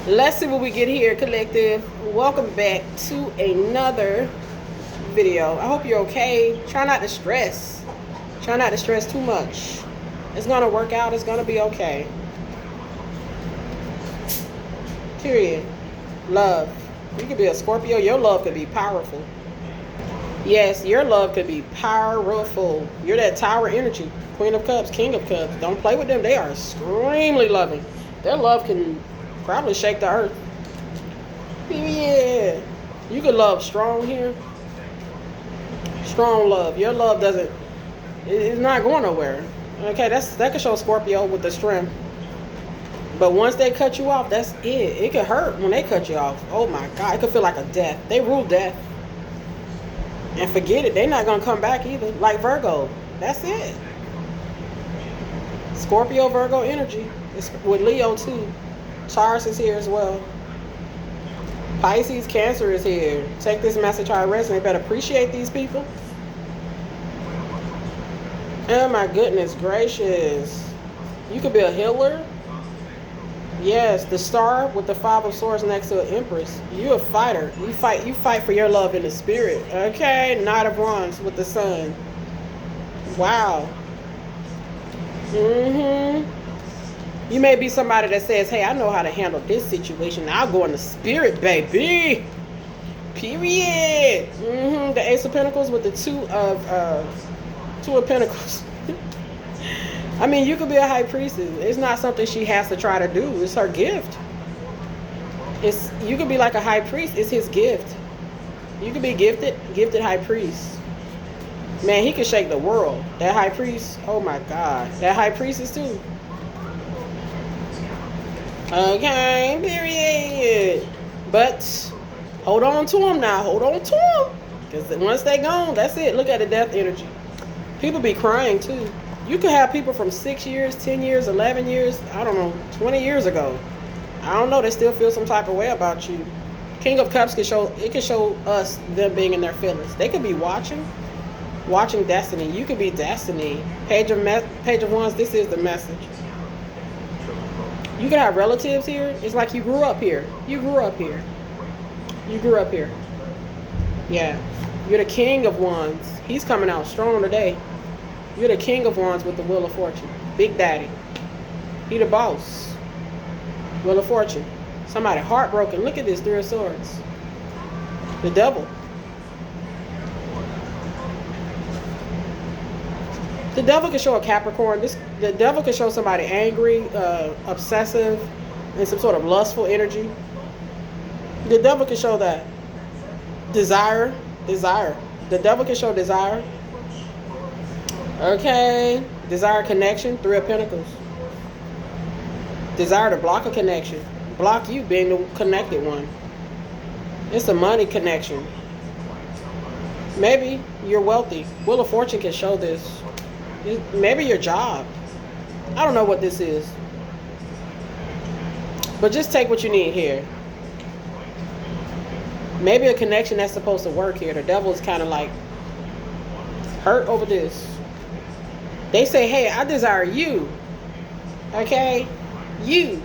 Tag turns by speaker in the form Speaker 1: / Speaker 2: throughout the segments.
Speaker 1: Let's see what we get here, collective. Welcome back to another video. I hope you're okay. Try not to stress. Try not to stress too much. It's gonna work out. It's gonna be okay. Period. Love. You could be a Scorpio. Your love could be powerful. Yes, your love could be powerful. You're that tower energy. Queen of Cups, King of Cups. Don't play with them. They are extremely loving. Their love can probably shake the earth. Yeah. You could love strong here. Strong love. Your love doesn't, it's not going nowhere. Okay, that could show Scorpio with the strength. But once they cut you off, that's it. It could hurt when they cut you off. Oh my God, it could feel like a death. They rule death. And forget it, they're not going to come back either. Like Virgo, that's it. Scorpio, Virgo energy. It's with Leo too. Taurus is here as well. Pisces, Cancer is here. Take this message how it resonates. Better appreciate these people. Oh my goodness gracious. You could be a healer. Yes, the star with the 5 of swords next to an empress. You a fighter. You fight for your love in the spirit. Okay, Knight of Wands with the sun. Wow. You may be somebody that says, hey, I know how to handle this situation. I'll go in the spirit, baby. Period. The Ace of Pentacles with the Two of Pentacles. I mean, you could be a high priestess. It's not something she has to try to do. It's her gift. You could be like a high priest. It's his gift. You could be gifted high priest. Man, he could shake the world. That high priest, oh my God. That high priestess too. Okay, period. But hold on to him now. Hold on to him. Because once they gone, that's it. Look at the death energy. People be crying too. You could have people from 6 years, 10 years, 11 years, I don't know, 20 years ago. I don't know, they still feel some type of way about you. King of Cups could show us them being in their feelings. They could be watching destiny. You could be destiny. Page of Wands, this is the message. You could have relatives here. It's like you grew up here. You grew up here. Yeah. You're the King of Wands. He's coming out strong today. You're the King of Wands with the Wheel of Fortune. Big Daddy. He the boss. Wheel of Fortune. Somebody heartbroken. Look at this, 3 of Swords. The Devil. The Devil can show a Capricorn. The Devil can show somebody angry, obsessive, and some sort of lustful energy. The Devil can show that. Desire. The Devil can show desire. Okay. Desire connection, 3 of Pentacles. Desire to block a connection. Block you being the connected one. It's a money connection. Maybe you're wealthy. Wheel of Fortune can show this. Maybe your job. I don't know what this is. But just take what you need here. Maybe a connection that's supposed to work here. The Devil is kind of like hurt over this. They say, hey, I desire you. Okay? You.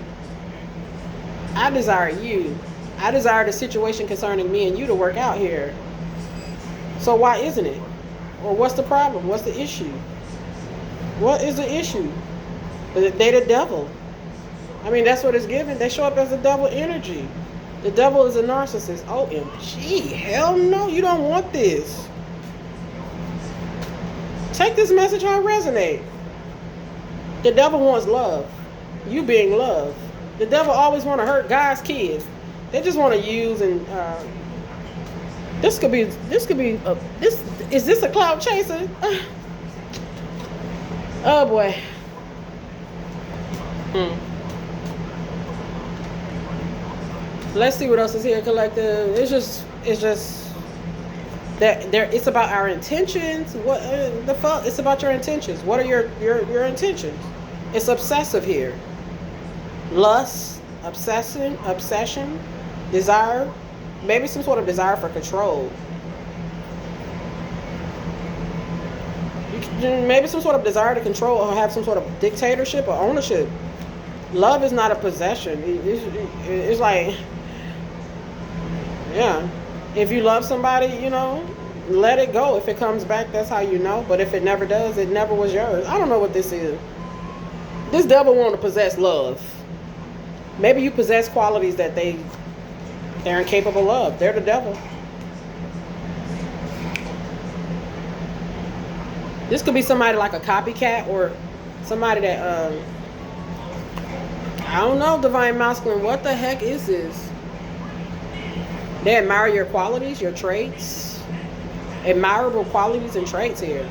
Speaker 1: I desire you. I desire the situation concerning me and you to work out here. So why isn't it? Or what's the problem? What's the issue? What is the issue? They the devil. I mean, that's what it's given. They show up as the devil energy. The devil is a narcissist. OMG. Hell no. You don't want this. Take this message how it resonates. The devil wants love. You being love. The devil always want to hurt God's kids. They just want to use and is this a cloud chaser? Oh boy. Let's see what else is here, collective. It's just that it's about our intentions. What the fuck? It's about your intentions. What are your intentions? It's obsessive here. Lust, obsession, desire, maybe some sort of desire for control. Maybe some sort of desire to control or have some sort of dictatorship or ownership. Love is not a possession. It's like, yeah, if you love somebody, let it go. If it comes back, that's how you know. But if it never does, it never was yours. I don't know what this is. This devil want to possess love. Maybe you possess qualities that they're incapable of. They're the devil. This could be somebody like a copycat or somebody that, I don't know, divine masculine. What the heck is this? They admire your qualities, your traits. Admirable qualities and traits here.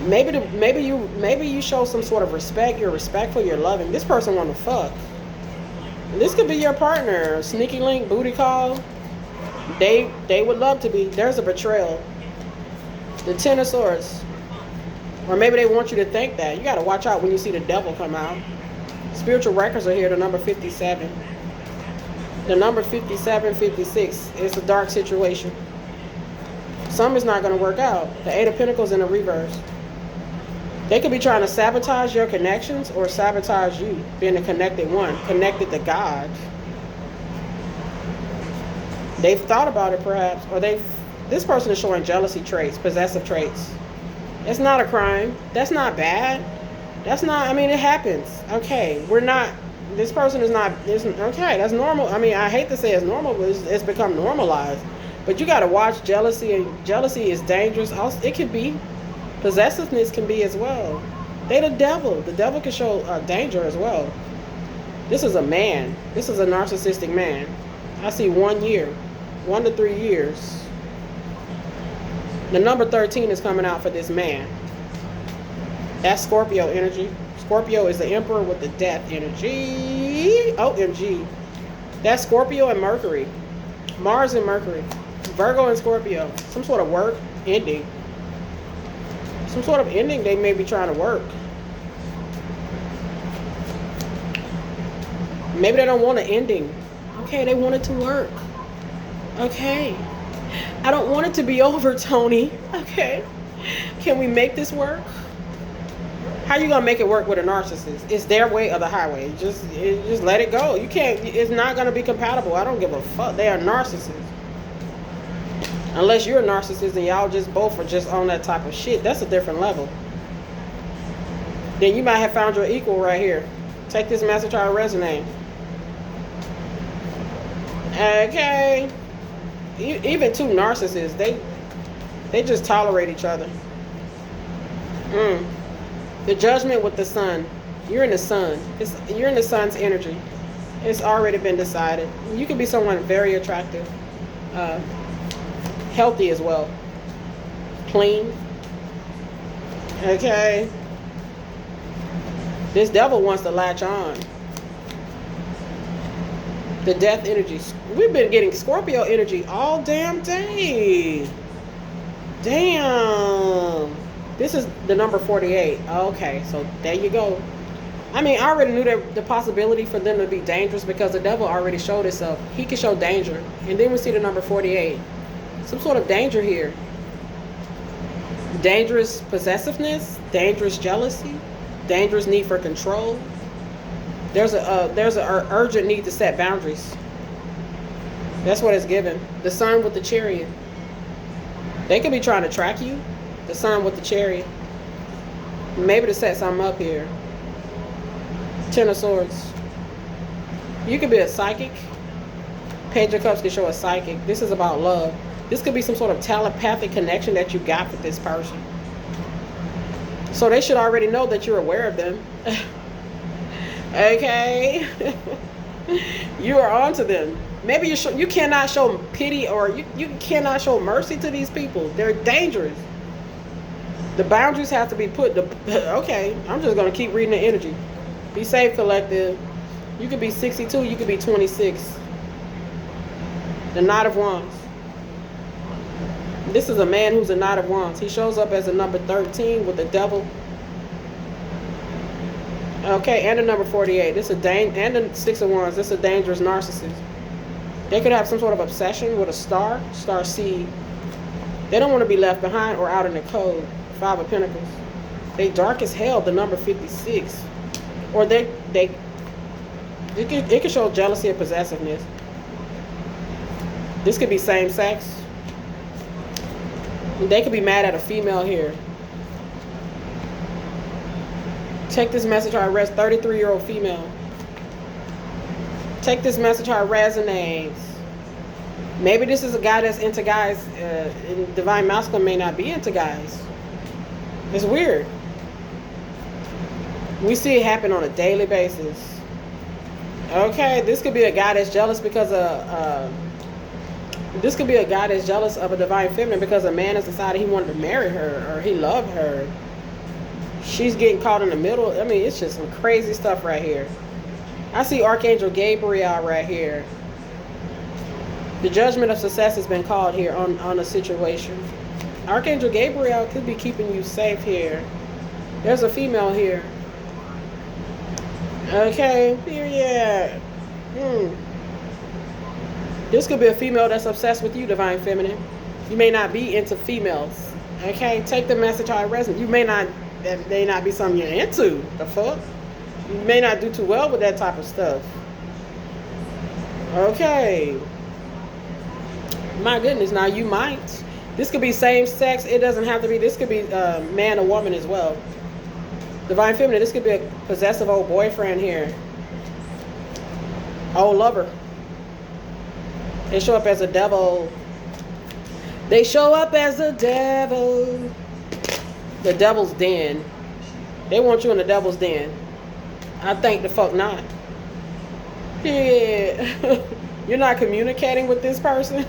Speaker 1: Maybe you show some sort of respect. You're respectful. You're loving. This person want to fuck. This could be your partner. Sneaky link, booty call. They would love to be. There's a betrayal. The Ten of Swords. Or maybe they want you to think that. You got to watch out when you see the devil come out. Spiritual records are here. The number 57. The number 57, 56. It's a dark situation. Some is not going to work out. The Eight of Pentacles in the reverse. They could be trying to sabotage your connections or sabotage you, being a connected one, connected to God. They've thought about it perhaps, or this person is showing jealousy traits, possessive traits. It's not a crime. That's not bad. That's not, it happens. Okay, this person is not, okay, that's normal. I hate to say it's normal, but it's become normalized. But you got to watch jealousy, and jealousy is dangerous. Also, it can be. Possessiveness can be as well. They the devil. The devil can show danger as well. This is a man. This is a narcissistic man. I see 1 year. 1 to 3 years. The number 13 is coming out for this man. That's Scorpio energy. Scorpio is the emperor with the death energy. OMG. That's Scorpio and Mercury. Mars and Mercury. Virgo and Scorpio. Some sort of work ending. Some sort of ending they may be trying to work. Maybe they don't want an ending. Okay, they want it to work. Okay. I don't want it to be over, Tony. Okay. Can we make this work? How you gonna make it work with a narcissist? It's their way or the highway. Just let it go. You can't. It's not gonna be compatible. I don't give a fuck. They are narcissists. Unless you're a narcissist and y'all just both are just on that type of shit. That's a different level. Then you might have found your equal right here. Take this message to resonate. Okay. Even two narcissists, they just tolerate each other. The judgment with the sun. You're in the sun. You're in the sun's energy. It's already been decided. You can be someone very attractive. Healthy as well. Clean. Okay. This devil wants to latch on. The death energy. We've been getting Scorpio energy all damn day. Damn. This is the number 48. Okay, so there you go. I already knew that the possibility for them to be dangerous because the devil already showed itself. He can show danger. And then we see the number 48. Some sort of danger here. Dangerous possessiveness, dangerous jealousy, dangerous need for control. There's a urgent need to set boundaries. That's what it's given. The sun with the chariot. They could be trying to track you. The sun with the chariot. Maybe to set something up here. Ten of Swords. You could be a psychic. Page of Cups can show a psychic. This is about love. This could be some sort of telepathic connection that you got with this person. So they should already know that you're aware of them. Okay. You are on to them. Maybe you cannot show pity or you cannot show mercy to these people. They're dangerous. The boundaries have to be put. Okay, I'm just going to keep reading the energy. Be safe, collective. You could be 62. You could be 26. The Knight of Wands. This is a man who's a Knight of Wands. He shows up as a number 13 with the devil. Okay, and the number 48. This is and the Six of Wands. This is a dangerous narcissist. They could have some sort of obsession with a star seed. They don't want to be left behind or out in the cold. Five of Pentacles. They dark as hell, the number 56. Or it could show jealousy and possessiveness. This could be same sex. They could be mad at a female here. Take this message how it resonates. 33-year-old female. Take this message how it resonates. Maybe this is a guy that's into guys. Divine masculine may not be into guys. It's weird. We see it happen on a daily basis. Okay, this could be a guy that's jealous because of. This could be a guy that's jealous of a divine feminine because a man has decided he wanted to marry her or he loved her. She's getting caught in the middle. I mean, it's just some crazy stuff right here. I see Archangel Gabriel right here. The judgment of success has been called here on a situation. Archangel Gabriel could be keeping you safe here. There's a female here. Okay, period. This could be a female that's obsessed with you, divine feminine. You may not be into females. Okay, take the message how it resonates. That may not be something you're into. The fuck? You may not do too well with that type of stuff. Okay. My goodness, now you might. This could be same sex. It doesn't have to be. This could be man or woman as well. Divine feminine, this could be a possessive old boyfriend here. Old lover. They show up as a devil. They show up as a devil. The devil's den. They want you in the devil's den. I think the fuck not. Yeah. You're not communicating with this person.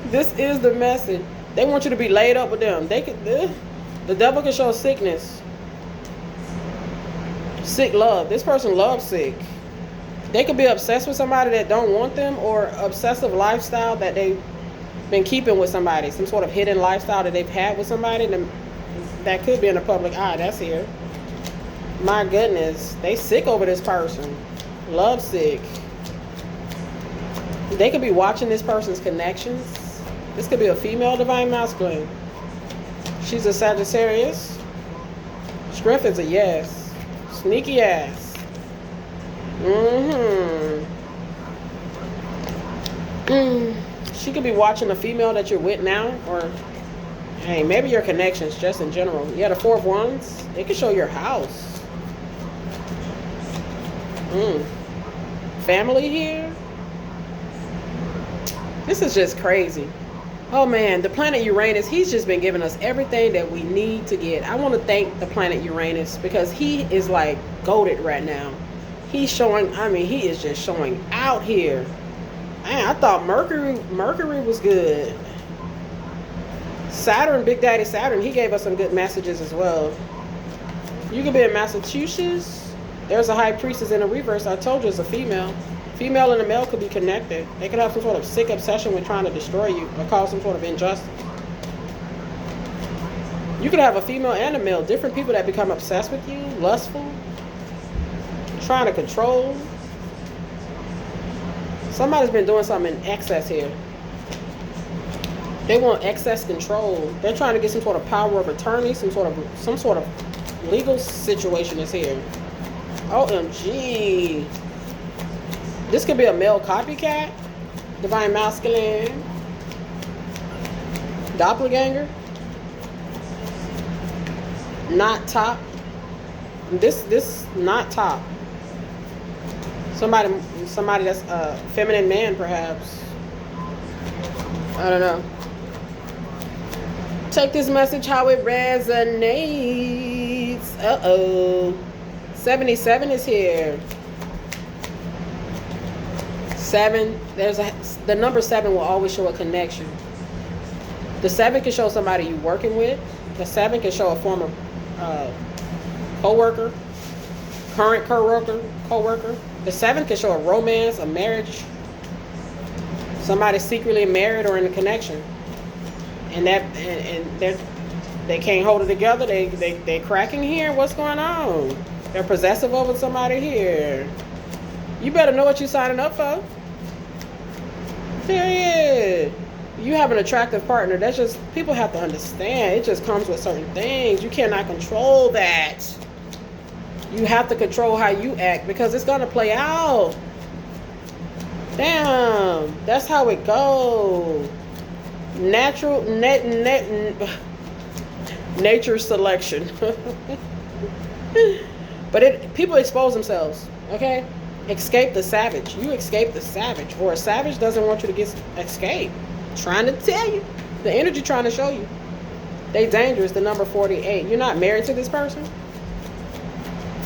Speaker 1: This is the message. They want you to be laid up with them. The devil can show sickness. Sick love. This person loves sick. They could be obsessed with somebody that don't want them, or obsessive lifestyle that they've been keeping with somebody. Some sort of hidden lifestyle that they've had with somebody that could be in the public eye. That's here. My goodness. They sick over this person. Love sick. They could be watching this person's connections. This could be a female divine masculine. She's a Sagittarius. Strength is a yes. Sneaky ass. She could be watching a female that you're with now, or hey, maybe your connections just in general. Yeah, the Four of Wands. It could show your house. Family here. This is just crazy. Oh man, the planet Uranus, he's just been giving us everything that we need to get. I want to thank the planet Uranus because he is like goated right now. He's showing, I mean, he is just showing out here. Man, I thought Mercury was good. Saturn, Big Daddy Saturn, he gave us some good messages as well. You could be in Massachusetts. There's a high priestess in the reverse. I told you it's a female. Female and a male could be connected. They could have some sort of sick obsession with trying to destroy you or cause some sort of injustice. You could have a female and a male, different people that become obsessed with you, lustful, trying to control. Somebody's been doing something in excess here. They want excess control. They're trying to get some sort of power of attorney, some sort of legal situation is here. OMG. This could be a male copycat. Divine masculine. Doppelganger. Not top. This not top. Somebody that's a feminine man, perhaps. I don't know. Take this message how it resonates. 77 is here. 7. The number 7 will always show a connection. The 7 can show somebody you're working with. The 7 can show a former co-worker, current co-worker. The 7 can show a romance, a marriage. Somebody secretly married or in a connection, and they can't hold it together. They cracking here. What's going on? They're possessive over somebody here. You better know what you're signing up for. Period. You have an attractive partner. That's just, people have to understand. It just comes with certain things. You cannot control that. You have to control how you act because it's going to play out. Damn, that's how it goes. Nature selection. But people expose themselves, okay? Escape the savage. You escape the savage, or a savage doesn't want you to escape. Trying to tell you, the energy trying to show you. They dangerous. The number 48. You're not married to this person.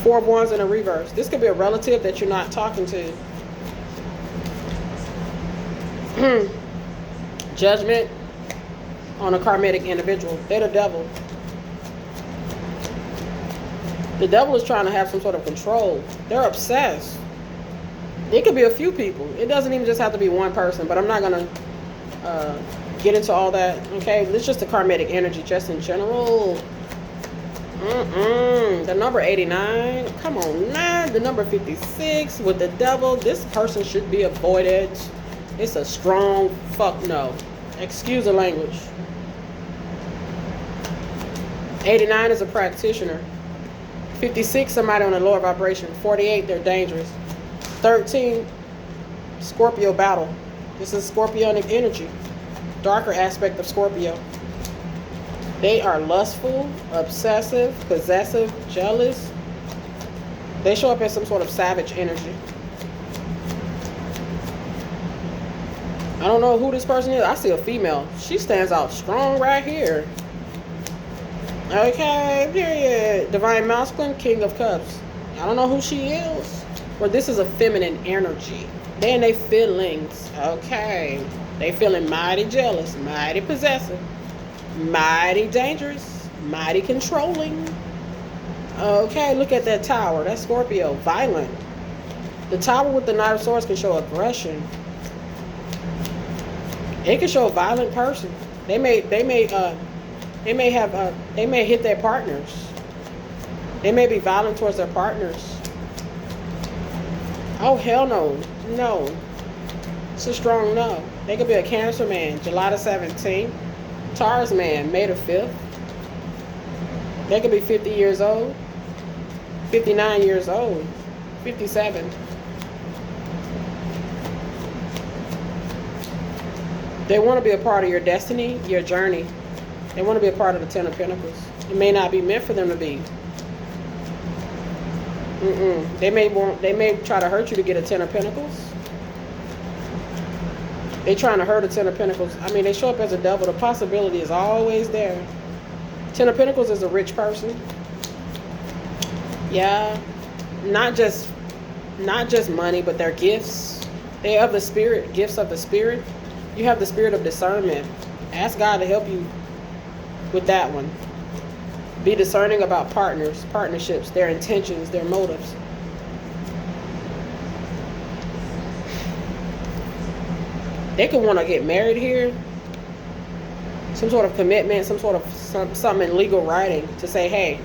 Speaker 1: 4 of Wands in a reverse. This could be a relative that you're not talking to. Judgment on a karmic individual. They're the devil. The devil is trying to have some sort of control. They're obsessed. It could be a few people. It doesn't even just have to be one person, but I'm not going to get into all that. Okay, it's just the karmic energy, just in general. The number 89. Come on now. The number 56 with the devil. This person should be avoided. It's a strong fuck no. Excuse the language. 89 is a practitioner. 56, somebody on a lower vibration. 48, they're dangerous. 13, Scorpio battle. This is Scorpionic energy. Darker aspect of Scorpio. They are lustful, obsessive, possessive, jealous. They show up as some sort of savage energy. I don't know who this person is. I see a female. She stands out strong right here. Okay, period. Divine Masculine, King of Cups. I don't know who she is. Or this is a feminine energy. They in their feelings. Okay. They feeling mighty jealous, mighty possessive, mighty dangerous, mighty controlling. Okay, look at that tower. That's Scorpio. Violent. The tower with the Knight of Swords can show aggression. It can show a violent person. They may hit their partners. They may be violent towards their partners. Oh, hell no. No. It's a strong no. They could be a Cancer man, July the 17th. Taurus man, May the 5th. They could be 50 years old, 59 years old, 57. They want to be a part of your destiny, your journey. They want to be a part of the Ten of Pentacles. It may not be meant for them to be. They may try to hurt you to get a Ten of Pentacles. They trying to hurt a Ten of Pentacles. I mean, they show up as a devil. The possibility is always there. Ten of Pentacles is a rich person. Yeah. Not just money, but their gifts. They have the spirit, gifts of the spirit. You have the spirit of discernment. Ask God to help you with that one. Be discerning about partners, partnerships, their intentions, their motives. They could want to get married here. Some sort of commitment, something in legal writing to say, hey,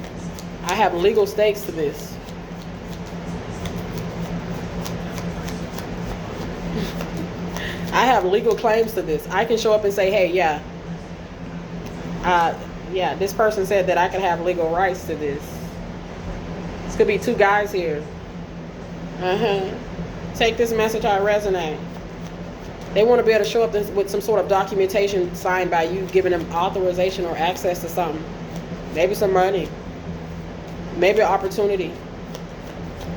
Speaker 1: I have legal stakes to this. I have legal claims to this. I can show up and say, hey, yeah, this person said that I could have legal rights to this. This could be 2 guys here. Take this message, I resonate. They want to be able to show up with some sort of documentation signed by you, giving them authorization or access to something. Maybe some money. Maybe an opportunity.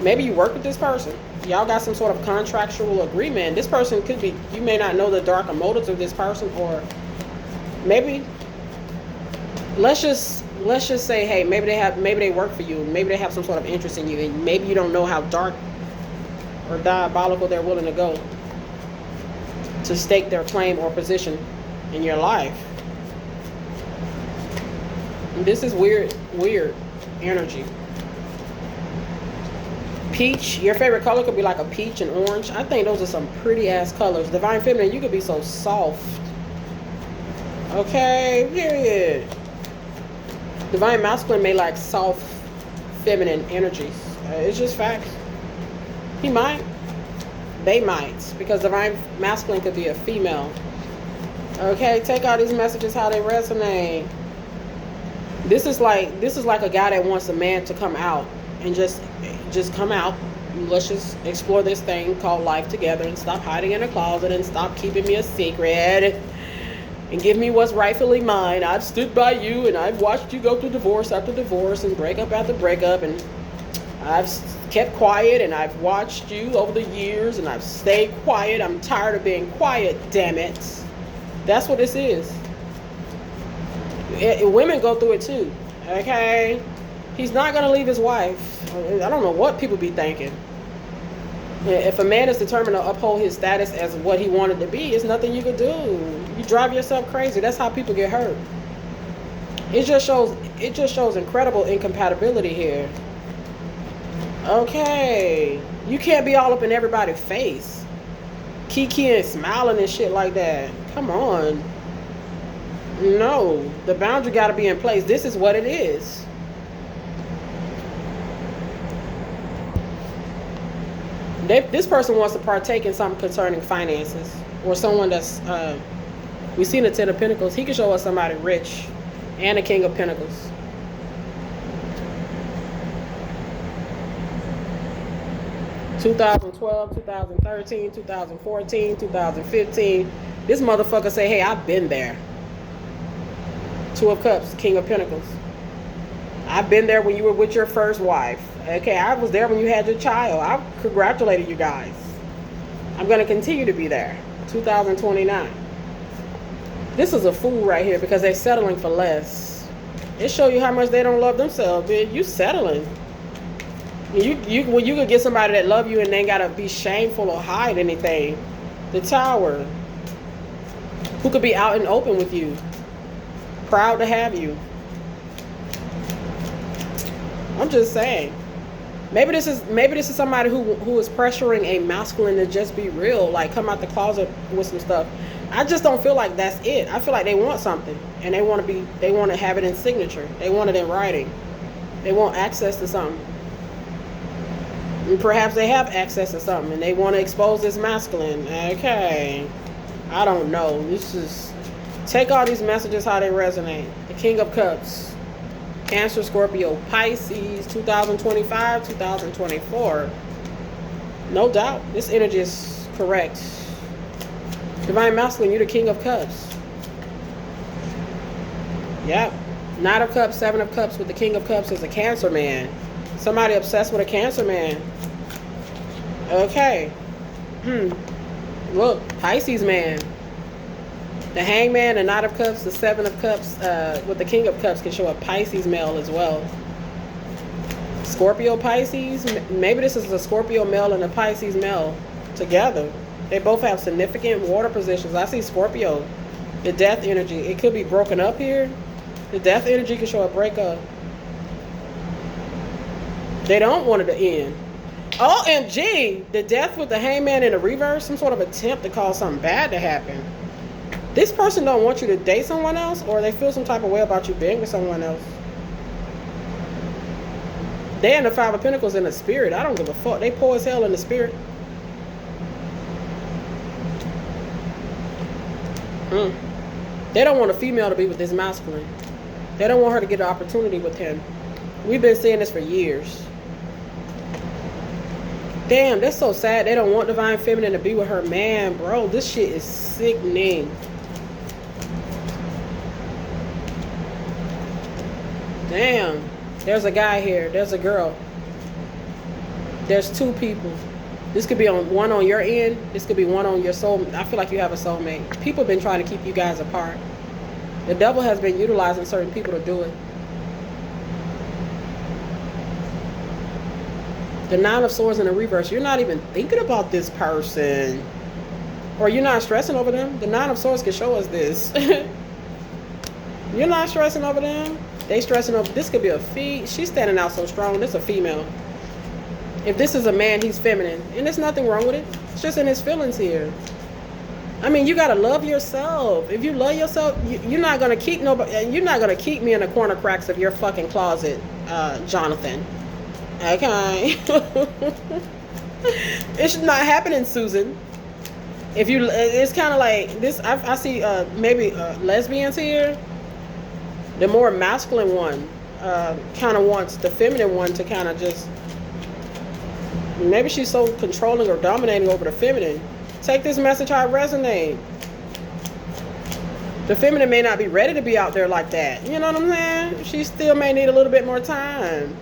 Speaker 1: Maybe you work with this person. Y'all got some sort of contractual agreement. This person could be, you may not know the darker motives of this person, or maybe, let's just say, hey, maybe they work for you. Maybe they have some sort of interest in you, and maybe you don't know how dark or diabolical they're willing to go to stake their claim or position in your life. This is weird energy. Peach, your favorite color could be like a peach and orange. I think those are some pretty ass colors. Divine Feminine, you could be so soft. Okay, period. Divine Masculine may like soft feminine energies. It's just facts. He might. They might. Because Divine Masculine could be a female. Okay, take all these messages how they resonate. This is like a guy that wants a man to come out. and just come out. Let's just explore this thing called life together, and stop hiding in a closet, and stop keeping me a secret, and give me what's rightfully mine. I've stood by you, and I've watched you go through divorce after divorce and breakup after breakup, and I've kept quiet, and I've watched you over the years, and I've stayed quiet. I'm tired of being quiet, damn it. That's what this is. Women go through it too, okay? He's not going to leave his wife. I don't know what people be thinking. If a man is determined to uphold his status as what he wanted to be, there's nothing you could do. You drive yourself crazy. That's how people get hurt. It just shows incredible incompatibility here. Okay. You can't be all up in everybody's face. Kiki and smiling and shit like that. Come on. No. The boundary got to be in place. This is what it is. This person wants to partake in something concerning finances, or someone that's we seen the Ten of Pentacles. He can show us somebody rich and a King of Pentacles. (2012, 2013, 2014, 2015). This motherfucker say, hey, I've been there. Two of Cups, King of Pentacles. I've been there when you were with your first wife. Okay, I was there when you had your child. I congratulated you guys. I'm going to continue to be there. 2029. This is a fool right here because they're settling for less. It shows you how much they don't love themselves, bitch. You settling. You could get somebody that love you and they ain't got to be shameful or hide anything. The Tower. Who could be out and open with you. Proud to have you. I'm just saying. Maybe this is somebody who is pressuring a masculine to just be real, like come out the closet with some stuff. I just don't feel like that's it. I feel like they want something, and they want to have it in signature. They want it in writing. They want access to something. And perhaps they have access to something, and they want to expose this masculine. Okay, I don't know. This is take all these messages how they resonate. The King of Cups. Cancer, Scorpio, Pisces, 2025, 2024. No doubt. This energy is correct. Divine Masculine, you're the King of Cups. Yep. Knight of Cups, Seven of Cups with the King of Cups is a Cancer man. Somebody obsessed with a Cancer man. Okay. Look, Pisces man. The Hangman, the Knight of Cups, the Seven of Cups with the King of Cups can show a Pisces male as well. Scorpio, Pisces. Maybe this is a Scorpio male and a Pisces male together. They both have significant water positions. I see Scorpio. The death energy. It could be broken up here. The death energy can show a breakup. They don't want it to end. OMG. The death with the Hangman in the reverse. Some sort of attempt to cause something bad to happen. This person don't want you to date someone else, or they feel some type of way about you being with someone else. They in the Five of Pentacles in the spirit. I don't give a fuck. They poor as hell in the spirit. They don't want a female to be with this masculine. They don't want her to get an opportunity with him. We've been seeing this for years. Damn, that's so sad. They don't want Divine Feminine to be with her man, bro. This shit is sickening. Damn. There's a guy here. There's a girl. There's two people. This could be one on your end. This could be one on your soul. I feel like you have a soulmate. People have been trying to keep you guys apart. The devil has been utilizing certain people to do it. The Nine of Swords in the reverse. You're not even thinking about this person. Or you're not stressing over them. The Nine of Swords can show us this. You're not stressing over them. They stressing over. This could be a she's standing out so strong. This is a female. If this is a man, he's feminine. And there's nothing wrong with it. It's just in his feelings here. I mean, you got to love yourself. If you love yourself, you're not going to keep nobody. You're not going to keep me in the corner cracks of your fucking closet, Jonathan. Okay. It's not happening, Susan. If you, it's kind of like this. I see maybe lesbians here. The more masculine one kind of wants the feminine one to kind of just, maybe she's so controlling or dominating over the feminine. Take this message how it resonates. The feminine may not be ready to be out there like that. You know what I'm saying? She still may need a little bit more time.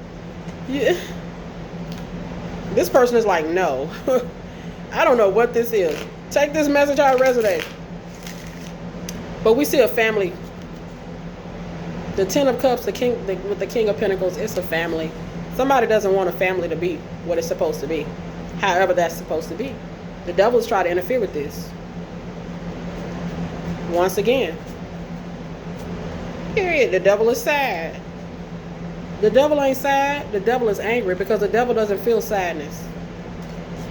Speaker 1: Yeah. This person is like, no. I don't know what this is. Take this message how it resonates. But we see a family. The Ten of Cups, with the King of Pentacles, it's a family. Somebody doesn't want a family to be what it's supposed to be. However that's supposed to be. The devil's trying to interfere with this. Once again. Period. The devil is sad. The devil ain't sad. The devil is angry because the devil doesn't feel sadness.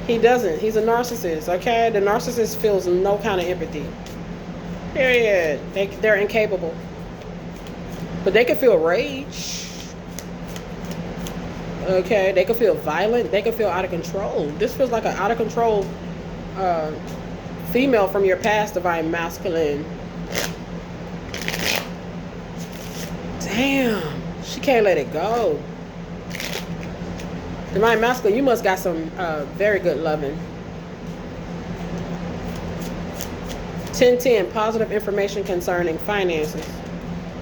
Speaker 1: He doesn't. He's a narcissist, okay? The narcissist feels no kind of empathy. Period. They're incapable. But they can feel rage. Okay, they can feel violent. They can feel out of control. This feels like an out of control female from your past, divine masculine. Damn, she can't let it go. Divine masculine, you must got some very good loving. 1010, positive information concerning finances.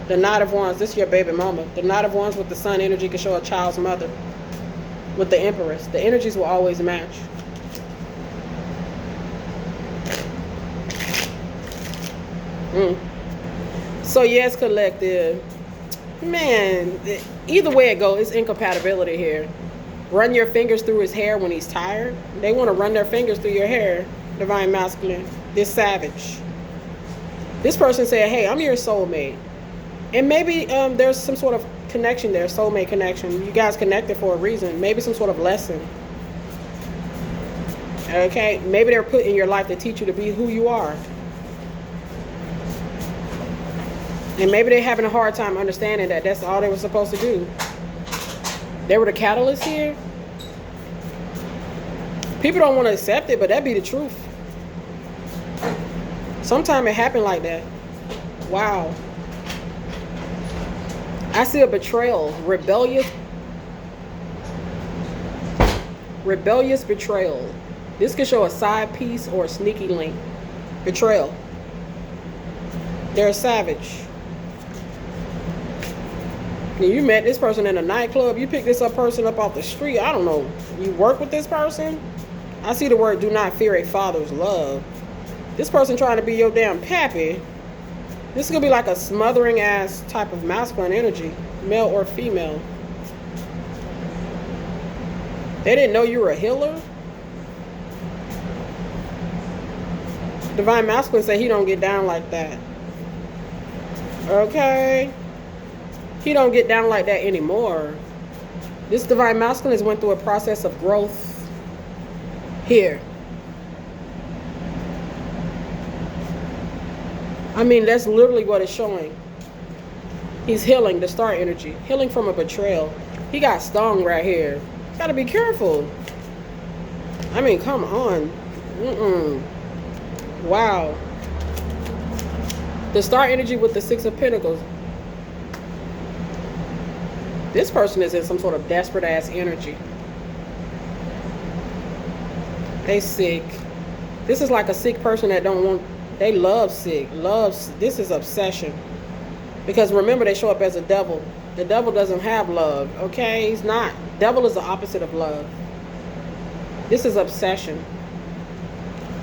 Speaker 1: The Knight of Wands, this is your baby mama. The Knight of Wands with the Sun energy can show a child's mother. With the Empress, the energies will always match. So yes, collective. Man, either way it goes, it's incompatibility here. Run your fingers through his hair when he's tired. They want to run their fingers through your hair, divine masculine. This savage. This person said, hey, I'm your soulmate. And maybe there's some sort of connection there, soulmate connection. You guys connected for a reason. Maybe some sort of lesson. Okay? Maybe they're put in your life to teach you to be who you are. And maybe they're having a hard time understanding that that's all they were supposed to do. They were the catalyst here. People don't want to accept it, but that'd be the truth. Sometimes it happened like that. Wow. I see a betrayal, rebellious betrayal. This could show a side piece or a sneaky link. Betrayal. They're a savage. You met this person in a nightclub. You picked this person up off the street. I don't know. You work with this person. I see the word do not fear a father's love. This person trying to be your damn pappy. This is going to be like a smothering ass type of masculine energy, male or female. They didn't know you were a healer. Divine masculine say he don't get down like that. Okay. He don't get down like that anymore. This divine masculine has went through a process of growth here. I mean, that's literally what it's showing. He's healing the star energy. Healing from a betrayal. He got stung right here. Gotta be careful. I mean, come on. Wow. The star energy with the Six of Pentacles. This person is in some sort of desperate ass energy. They sick. This is like a sick person that don't want. They love sick. Loves. This is obsession. Because remember, they show up as a devil. The devil doesn't have love. Okay, he's not. Devil is the opposite of love. This is obsession.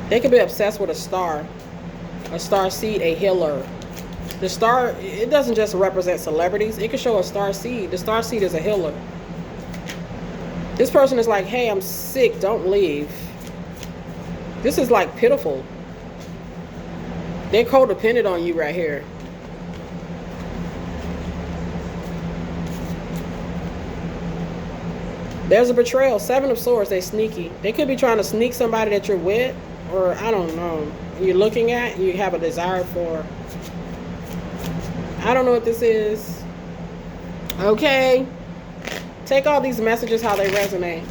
Speaker 1: They could be obsessed with a star seed, a healer. The star, it doesn't just represent celebrities. It could show a star seed. The star seed is a healer. This person is like, hey, I'm sick. Don't leave. This is like pitiful. They're codependent on you right here. There's a betrayal. Seven of Swords. They sneaky. They could be trying to sneak somebody that you're with, or I don't know. You're looking at. You have a desire for. I don't know what this is. Okay. Take all these messages how they resonate.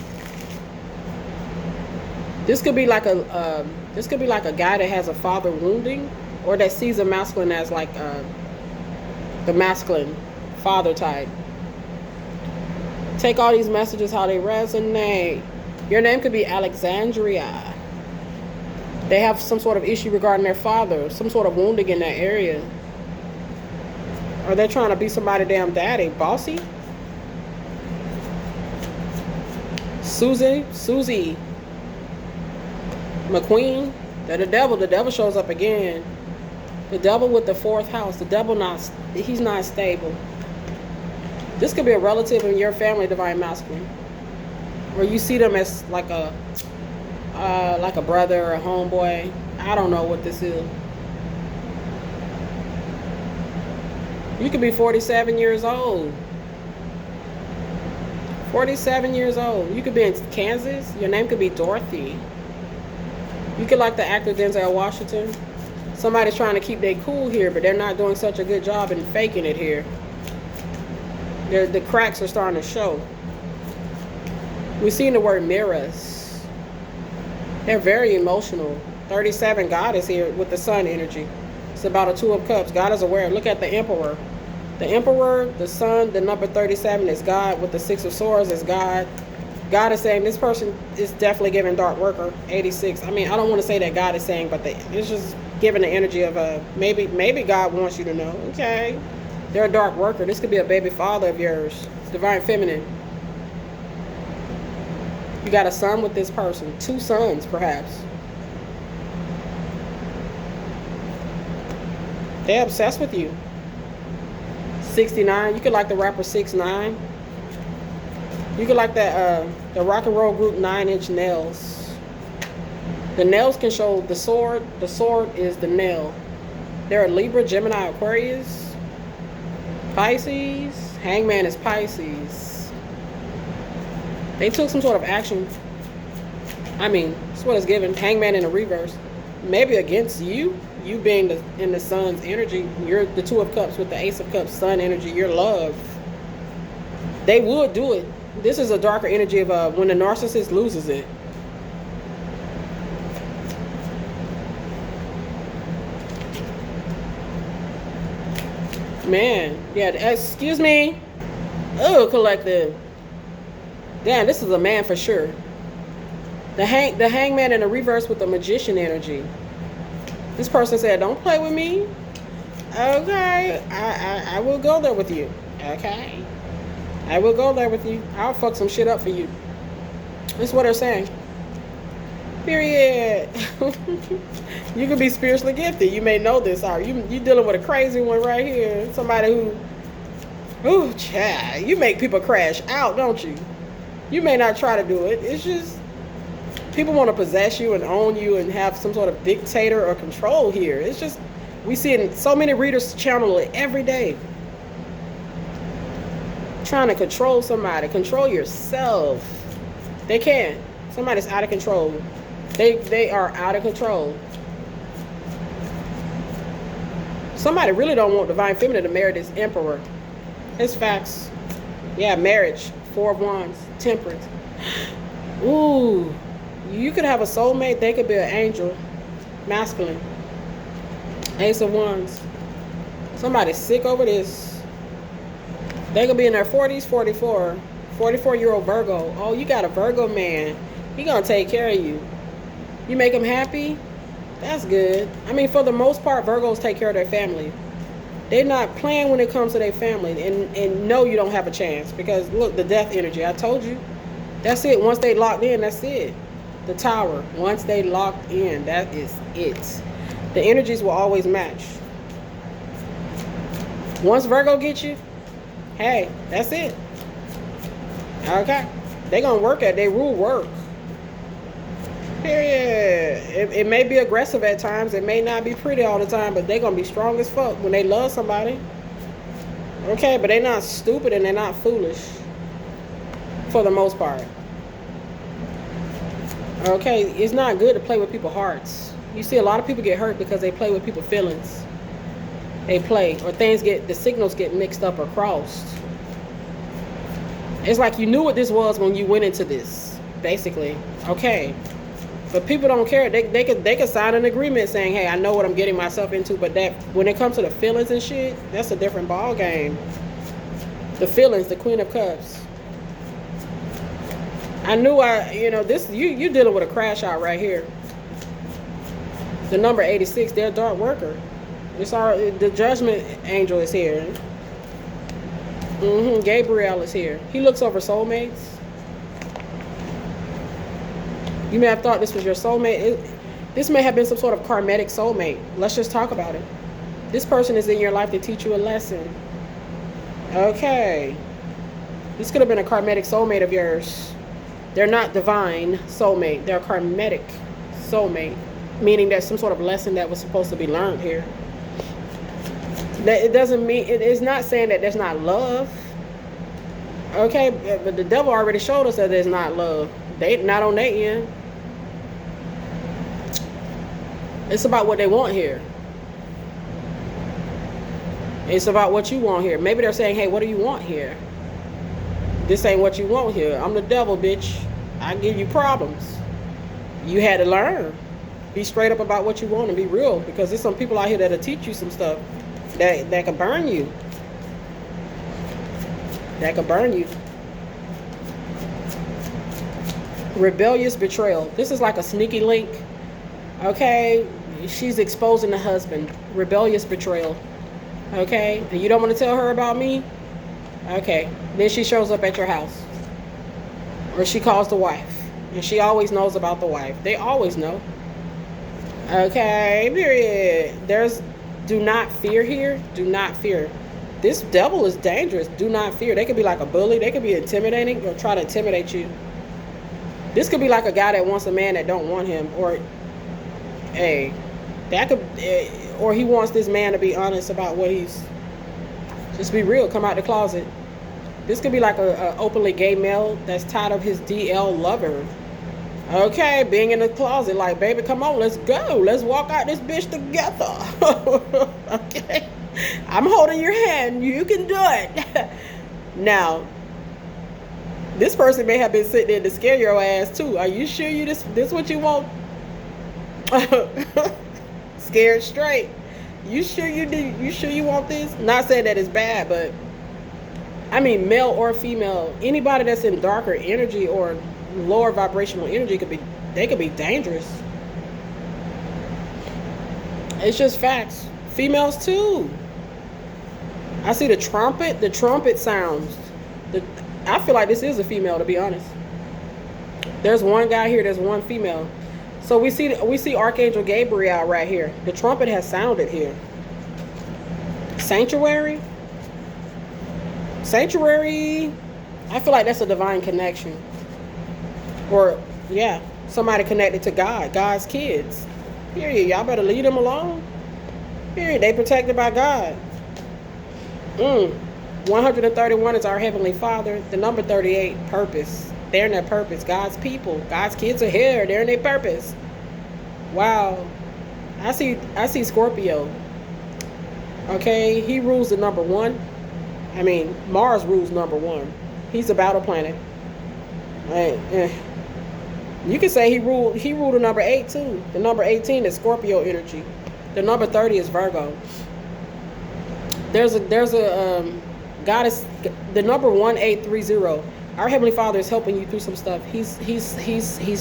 Speaker 1: This could be like a guy that has a father wounding, or that sees a masculine as like the masculine father type. Take all these messages how they resonate. Your name could be Alexandria. They have some sort of issue regarding their father, some sort of wounding in that area. Or they're trying to be somebody damn daddy. Bossy? Susie McQueen. They're the devil shows up again. The devil with the fourth house. The devil he's not stable. This could be a relative in your family, divine masculine. Or you see them as like a brother or a homeboy. I don't know what this is. You could be 47 years old. 47 years old. You could be in Kansas. Your name could be Dorothy. You could like the actor Denzel Washington. Somebody's trying to keep their cool here, but they're not doing such a good job in faking it here. The cracks are starting to show. We've seen the word mirrors. They're very emotional. 37, God is here with the sun energy. It's about a 2 of cups. God is aware. Look at the emperor. The emperor, the sun, the number 37 is God. With the 6 of swords is God. God is saying this person is definitely giving dark worker. 86. I mean, I don't want to say that God is saying, but it's just giving the energy of maybe God wants you to know. Okay. They're a dark worker. This could be a baby father of yours. Divine feminine. You got a son with this person. 2 sons, perhaps. They're obsessed with you. 69. You could like the rapper 6ix9ine. You could like that the rock and roll group 9 Inch Nails. The nails can show the sword. The sword is the nail. They're a Libra, Gemini, Aquarius. Pisces. Hangman is Pisces. They took some sort of action. I mean, that's what it's given. Hangman in the reverse. Maybe against you. You being in the sun's energy. You're the 2 of cups with the ace of cups. Sun energy. Your love. They would do it. This is a darker energy of when the narcissist loses it. Man, yeah, excuse me. Oh, collective. Damn, this is a man for sure. The hangman in the reverse with the magician energy. This person said, don't play with me. Okay, I will go there with you. Okay. I will go there with you. I'll fuck some shit up for you. That's what they're saying. Period. You could be spiritually gifted. You may know this. Or you dealing with a crazy one right here. Somebody ooh, child. You make people crash out, don't you? You may not try to do it. It's just people want to possess you and own you and have some sort of dictator or control here. It's just, we see it in so many readers channel it every day. Trying to control somebody. Control yourself. They can't. Somebody's out of control. They are out of control. Somebody really don't want divine feminine to marry this emperor. It's facts. Yeah, marriage. 4 of Wands. Temperance. Ooh. You could have a soulmate. They could be an angel. Masculine. Ace of Wands. Somebody's sick over this. They could be in their 40s, 44. 44-year-old Virgo. Oh, you got a Virgo man. He gonna take care of you. You make him happy? That's good. I mean, for the most part, Virgos take care of their family. They're not playing when it comes to their family. And no, you don't have a chance. Because, look, the death energy. I told you. That's it. Once they locked in, that's it. The Tower. Once they locked in, that is it. The energies will always match. Once Virgo gets you, hey, that's it. Okay. They're going to work at their rule work. Period. It may be aggressive at times. It may not be pretty all the time, but they're going to be strong as fuck when they love somebody. Okay, but they're not stupid and they're not foolish. For the most part. Okay, it's not good to play with people's hearts. You see a lot of people get hurt because they play with people's feelings. They play, or the signals get mixed up or crossed. It's like you knew what this was when you went into this, basically. Okay. But people don't care. They could sign an agreement saying, hey, I know what I'm getting myself into, but that when it comes to the feelings and shit, that's a different ball game. The feelings, the Queen of Cups. I knew this, you dealing with a crash out right here. The number 86, they're a dark worker. The judgment angel is here. Gabriel is here. He looks over soulmates. You may have thought this was your soulmate. This may have been some sort of karmatic soulmate. Let's just talk about it. This person is in your life to teach you a lesson. Okay. This could have been a karmatic soulmate of yours. They're not divine soulmate. They're a karmatic soulmate, meaning there's some sort of lesson that was supposed to be learned here. It doesn't mean, it's not saying that there's not love. Okay, but the devil already showed us that there's not love. They not on their end. It's about what they want here. It's about what you want here. Maybe they're saying, hey, what do you want here? This ain't what you want here. I'm the devil, bitch. I give you problems. You had to learn. Be straight up about what you want and be real, because there's some people out here that'll teach you some stuff that can burn you. That can burn you. Rebellious betrayal. This is like a sneaky link. Okay? She's exposing the husband. Rebellious betrayal. Okay? And you don't want to tell her about me? Okay. Then she shows up at your house. Or she calls the wife. And she always knows about the wife. They always know. Okay, period. Do not fear here. Do not fear. This devil is dangerous. Do not fear. They could be like a bully. They could be intimidating or try to intimidate you. This could be like a guy that wants a man that don't want him, or or he wants this man to be honest about what he's. Just be real. Come out the closet. This could be like a openly gay male that's tired of his DL lover. Okay, being in the closet, like, baby, come on, let's go. Let's walk out this bitch together. Okay. I'm holding your hand. You can do it. Now, this person may have been sitting there to scare your ass too. Are you sure this what you want? Scared straight. You sure you want this? Not saying that it's bad, but I mean, male or female, anybody that's in darker energy or lower vibrational energy could be dangerous. It's just facts. Females too. I see the trumpet sounds. I feel like this is a female, to be honest. There's one guy here, there's one female. So we see Archangel Gabriel right here. The trumpet has sounded here. Sanctuary. I feel like that's a divine connection. Or, yeah, somebody connected to God, God's kids. Period. Y'all better leave them alone. Period. They protected by God. 131 is our Heavenly Father. The number 38, purpose. They're in their purpose. God's people. God's kids are here. They're in their purpose. Wow. I see Scorpio. Okay, he rules the number 1. I mean, Mars rules number 1. He's a battle planet. You can say he ruled the number 8 too. The number 18 is Scorpio energy. The number 30 is Virgo. There's a goddess. The number 1830. Our Heavenly Father is helping you through some stuff. He's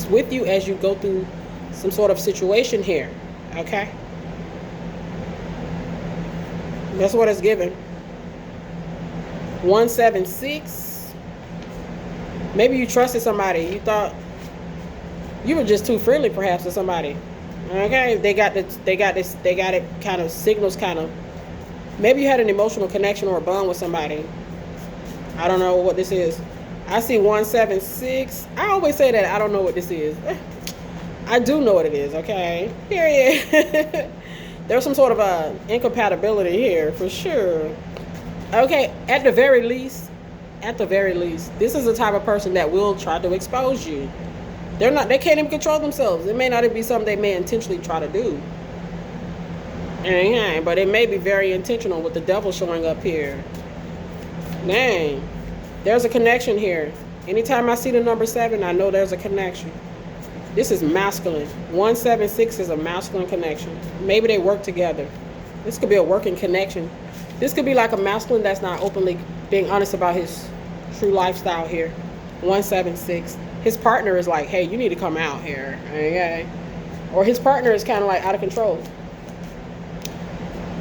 Speaker 1: with you as you go through some sort of situation here. Okay. That's what it's given. 176. Maybe you trusted somebody. You thought you were just too friendly, perhaps, to somebody. Okay, they got it kind of signals, kind of. Maybe you had an emotional connection or a bond with somebody. I don't know what this is. I see 176. I always say that I don't know what this is. I do know what it is. Okay, period. There's some sort of incompatibility here for sure. Okay, at the very least, this is the type of person that will try to expose you. They can't even control themselves. It may not even be something they may intentionally try to do. But it may be very intentional with the devil showing up here. Dang. There's a connection here. Anytime I see the number 7, I know there's a connection. This is masculine. 176 is a masculine connection. Maybe they work together. This could be a working connection. This could be like a masculine that's not openly being honest about his true lifestyle here. 176. His partner is like, hey, you need to come out here. Okay. Or his partner is kind of like out of control.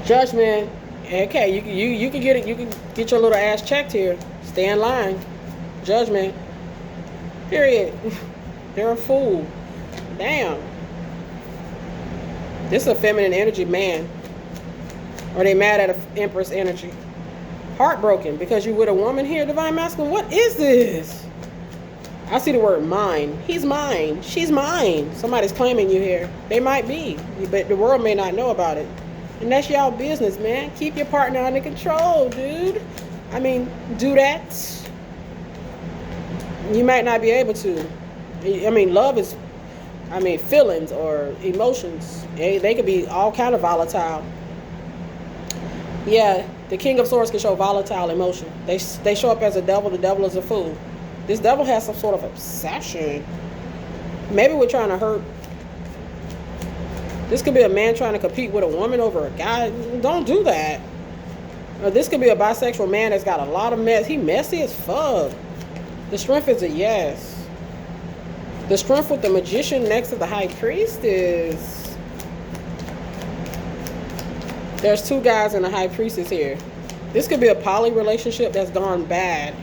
Speaker 1: Judgment. Okay, you can get it. You can get your little ass checked here. Stay in line. Judgment. Period. They're a fool. Damn. This is a feminine energy man. Or they mad at an empress energy. Heartbroken because you with a woman here, divine masculine. What is this? I see the word mine. He's mine. She's mine. Somebody's claiming you here. They might be, but the world may not know about it. And that's y'all business, man. Keep your partner under control, dude. I mean, do that. You might not be able to. I mean, love is, feelings or emotions. They could be all kind of volatile. Yeah, the King of Swords can show volatile emotion. They show up as a devil. The devil is a fool. This devil has some sort of obsession. Maybe we're trying to hurt. This could be a man trying to compete with a woman over a guy. Don't do that. Or this could be a bisexual man that's got a lot of mess. He messy as fuck. The strength is a yes. The strength with the magician next to the high priestess. There's two guys and a high priestess here. This could be a poly relationship that's gone bad.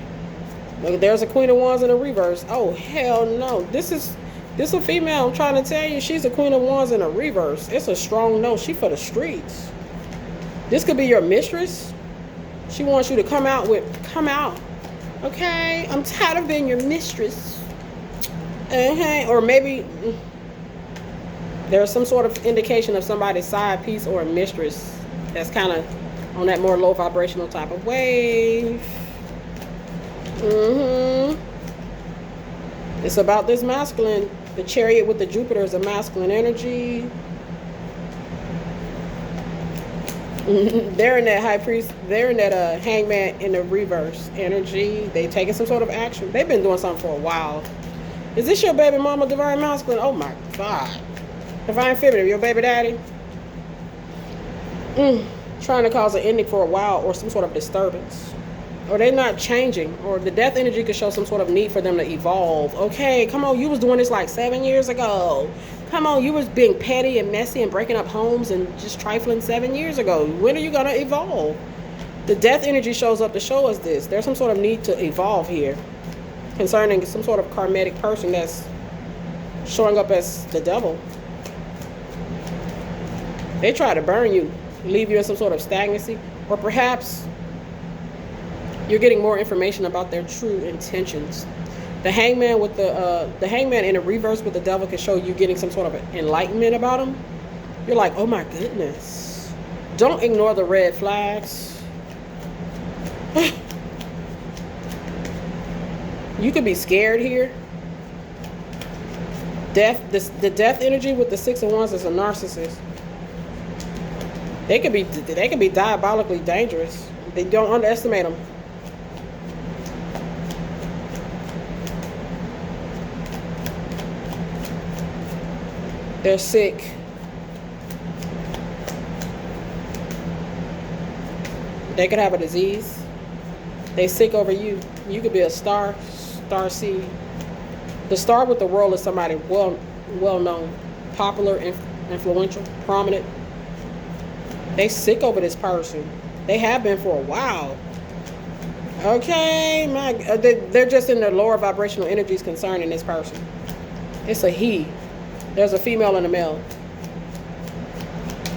Speaker 1: Look, there's a Queen of Wands in the reverse. Oh, hell no. This is a female. I'm trying to tell you, she's a Queen of Wands in a reverse. It's a strong no. She for the streets. This could be your mistress. She wants you to come out. Okay, I'm tired of being your mistress. Or maybe there's some sort of indication of somebody's side piece or a mistress that's kind of on that more low vibrational type of wave. It's about this masculine. The Chariot with the Jupiter is a masculine energy. They're in that high priest. They're in that hangman in the reverse energy. They taking some sort of action. They've been doing something for a while. Is this your baby mama, divine masculine? Oh my God. Divine feminine, your baby daddy? Trying to cause an ending for a while or some sort of disturbance. Or they're not changing. Or the death energy could show some sort of need for them to evolve. Okay, come on, you was doing this like 7 years ago. Come on, you was being petty and messy and breaking up homes and just trifling 7 years ago. When are you going to evolve? The death energy shows up to show us this. There's some sort of need to evolve here concerning some sort of karmatic person that's showing up as the devil. They try to burn you, leave you in some sort of stagnancy, or perhaps you're getting more information about their true intentions. The hangman with the hangman in a reverse with the devil can show you getting some sort of enlightenment about them. You're like, oh my goodness. Don't ignore the red flags. You could be scared here. The death energy with the Six of Wands is a narcissist. They could be diabolically dangerous. They don't underestimate them. They're sick. They could have a disease. They sick over you. You could be a star seed. The star with the world is somebody well known, popular, influential, prominent. They sick over this person. They have been for a while. Okay, they're just in their lower vibrational energies concerning this person. It's a he. There's a female and a male.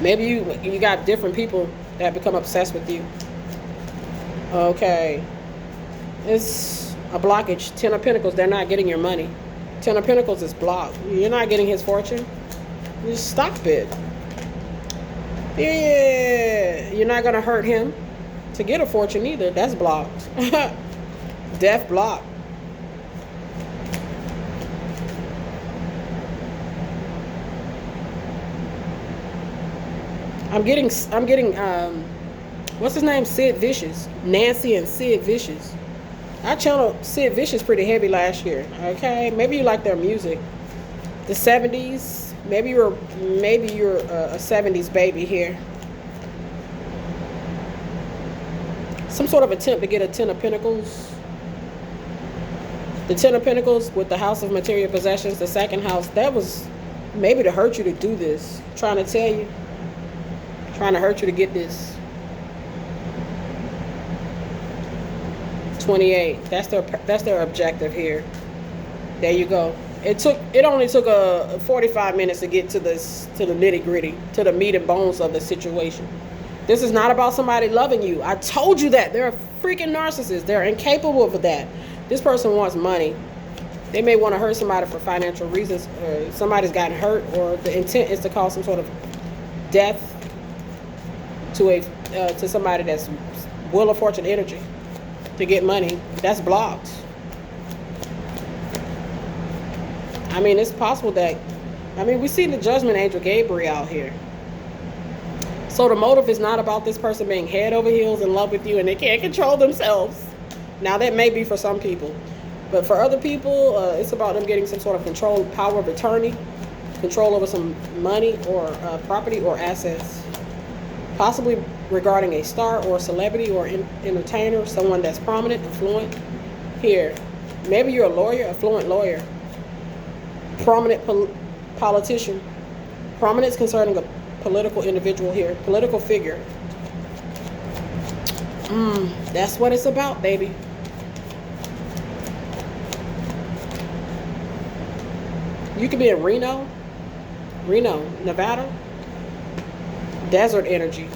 Speaker 1: Maybe you got different people that become obsessed with you. Okay. It's a blockage. Ten of Pentacles, they're not getting your money. Ten of Pentacles is blocked. You're not getting his fortune. Just stop it. Yeah. You're not going to hurt him to get a fortune either. That's blocked. Death blocked. I'm getting what's his name? Sid Vicious. Nancy and Sid Vicious. I channeled Sid Vicious pretty heavy last year. Okay, maybe you like their music. The 70s. Maybe you're a 70s baby here. Some sort of attempt to get a Ten of Pentacles. The Ten of Pentacles with the House of Material Possessions, the second house, that was maybe to hurt you to do this. Trying to tell you. Trying to hurt you to get this. 28. That's their objective here. There you go. It only took 45 minutes to get to the nitty-gritty, to the meat and bones of the situation. This is not about somebody loving you. I told you that. They're a freaking narcissist. They're incapable of that. This person wants money. They may want to hurt somebody for financial reasons, or somebody's gotten hurt, or the intent is to cause some sort of death to somebody that's Wheel of Fortune energy to get money. That's blocked. I mean, it's possible that, we see the judgment angel Gabriel out here. So the motive is not about this person being head over heels in love with you and they can't control themselves. Now, that may be for some people. But for other people, it's about them getting some sort of control, power of attorney, control over some money or property or assets. Possibly regarding a star or a celebrity or entertainer, someone that's prominent, affluent. Here, maybe you're a lawyer, affluent lawyer. Prominent politician. Prominence concerning a political individual here. Political figure. That's what it's about, baby. You could be in Reno, Nevada. Desert energy.